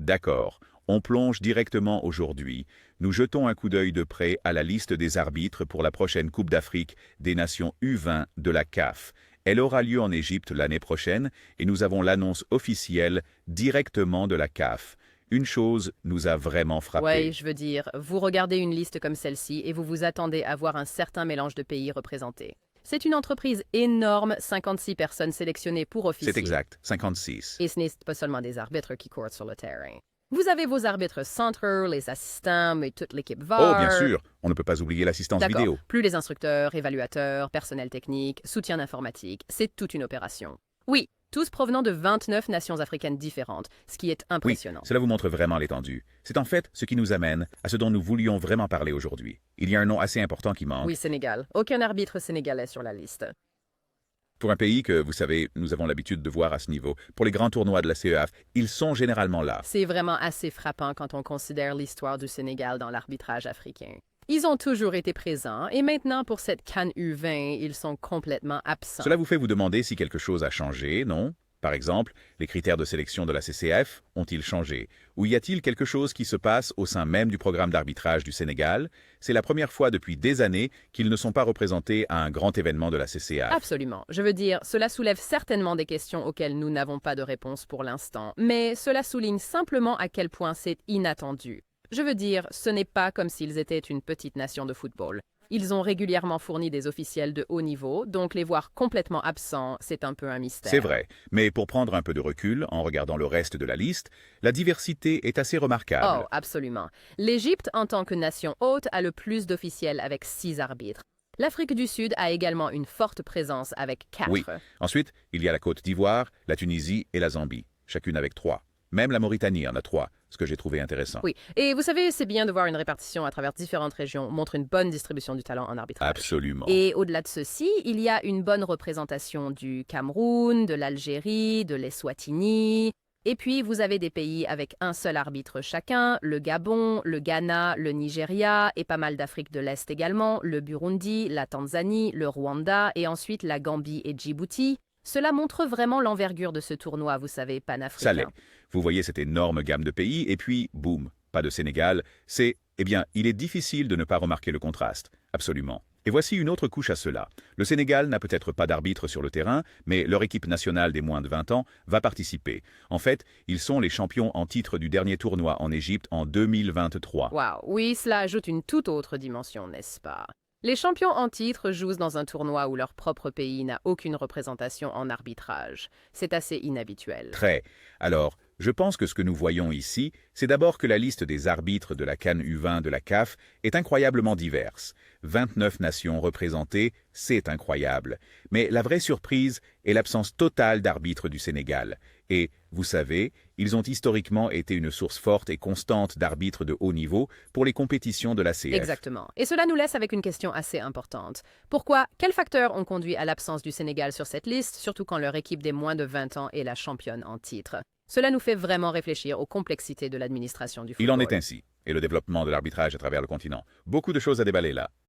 D'accord. On plonge directement aujourd'hui. Nous jetons un coup d'œil de près à la liste des arbitres pour la prochaine Coupe d'Afrique des Nations U20 de la CAF. Elle aura lieu en Égypte l'année prochaine et nous avons l'annonce officielle directement de la CAF. Une chose nous a vraiment Ouais, frappé. je veux dire, vous regardez une liste comme celle-ci et vous vous attendez à voir un certain mélange de pays représentés. C'est une entreprise énorme, 56 personnes sélectionnées pour C'est officier. exact, 56. Et ce n'est pas seulement des arbitres qui courent sur le terrain. Vous avez vos arbitres centraux, les assistants et toute l'équipe Oh, bien VAR. sûr, on ne peut pas oublier l'assistance D'accord, vidéo. plus les instructeurs, évaluateurs, personnel technique, soutien informatique, c'est toute une opération. Oui, tous provenant de 29 nations africaines différentes, ce qui est Oui, impressionnant. cela vous montre vraiment l'étendue. C'est en fait ce qui nous amène à ce dont nous voulions vraiment parler aujourd'hui. Il y a un nom assez important qui manque. Oui, Sénégal. Aucun arbitre sénégalais sur la liste. Pour un pays que, vous savez, nous avons l'habitude de voir à ce niveau. Pour les grands tournois de la CEAF, ils sont généralement là. C'est vraiment assez frappant quand on considère l'histoire du Sénégal dans l'arbitrage africain. Ils ont toujours été présents et maintenant pour cette CAN U20, ils sont complètement absents. Cela vous fait vous demander si quelque chose a changé, non? Par exemple, les critères de sélection de la CCF ont-ils changé? Ou y a-t-il quelque chose qui se passe au sein même du programme d'arbitrage du Sénégal? C'est la première fois depuis des années qu'ils ne sont pas représentés à un grand événement de la CCAF. Absolument. Je veux dire, cela soulève certainement des questions auxquelles nous n'avons pas de réponse pour l'instant, mais cela souligne simplement à quel point c'est inattendu. Je veux dire, ce n'est pas comme s'ils étaient une petite nation de football. Ils ont régulièrement fourni des officiels de haut niveau, donc les voir complètement absents, c'est un peu un mystère. C'est vrai, mais pour prendre un peu de recul, en regardant le reste de la liste, la diversité est assez remarquable. Oh, absolument. L'Égypte, en tant que nation haute, a le plus d'officiels avec 6 arbitres. L'Afrique du Sud a également une forte présence avec 4. Oui. Ensuite, il y a la Côte d'Ivoire, la Tunisie et la Zambie, chacune avec 3. Même la Mauritanie en a 3, ce que j'ai trouvé intéressant. Oui, et vous savez, c'est bien de voir une répartition à travers différentes régions montre une bonne distribution du talent en arbitrage. Absolument. Et au-delà de ceci, il y a une bonne représentation du Cameroun, de l'Algérie, de l'Eswatini. Et puis, vous avez des pays avec un seul arbitre chacun, le Gabon, le Ghana, le Nigeria, et pas mal d'Afrique de l'Est également, le Burundi, la Tanzanie, le Rwanda, et ensuite la Gambie et Djibouti. Cela montre vraiment l'envergure de ce tournoi, vous savez, panafricain. Ça l'est. Vous voyez cette énorme gamme de pays, et puis, boum, pas de Sénégal. Eh bien, il est difficile de ne pas remarquer le contraste. Absolument. Et voici une autre couche à cela. Le Sénégal n'a peut-être pas d'arbitre sur le terrain, mais leur équipe nationale des moins de 20 ans va participer. En fait, ils sont les champions en titre du dernier tournoi en Égypte en 2023. Waouh, oui, cela ajoute une toute autre dimension, n'est-ce pas? Les champions en titre jouent dans un tournoi où leur propre pays n'a aucune représentation en arbitrage. C'est assez inhabituel. Très. Alors, je pense que ce que nous voyons ici, c'est d'abord que la liste des arbitres de la CAN U20 de la CAF est incroyablement diverse. 29 nations représentées, c'est incroyable. Mais la vraie surprise est l'absence totale d'arbitres du Sénégal. Et, vous savez, ils ont historiquement été une source forte et constante d'arbitres de haut niveau pour les compétitions de la CF. Exactement. Et cela nous laisse avec une question assez importante. Pourquoi, quels facteurs ont conduit à l'absence du Sénégal sur cette liste, surtout quand leur équipe des moins de 20 ans est la championne en titre? Cela nous fait vraiment réfléchir aux complexités de l'administration du football. Il en est ainsi, et le développement de l'arbitrage à travers le continent. Beaucoup de choses à déballer là.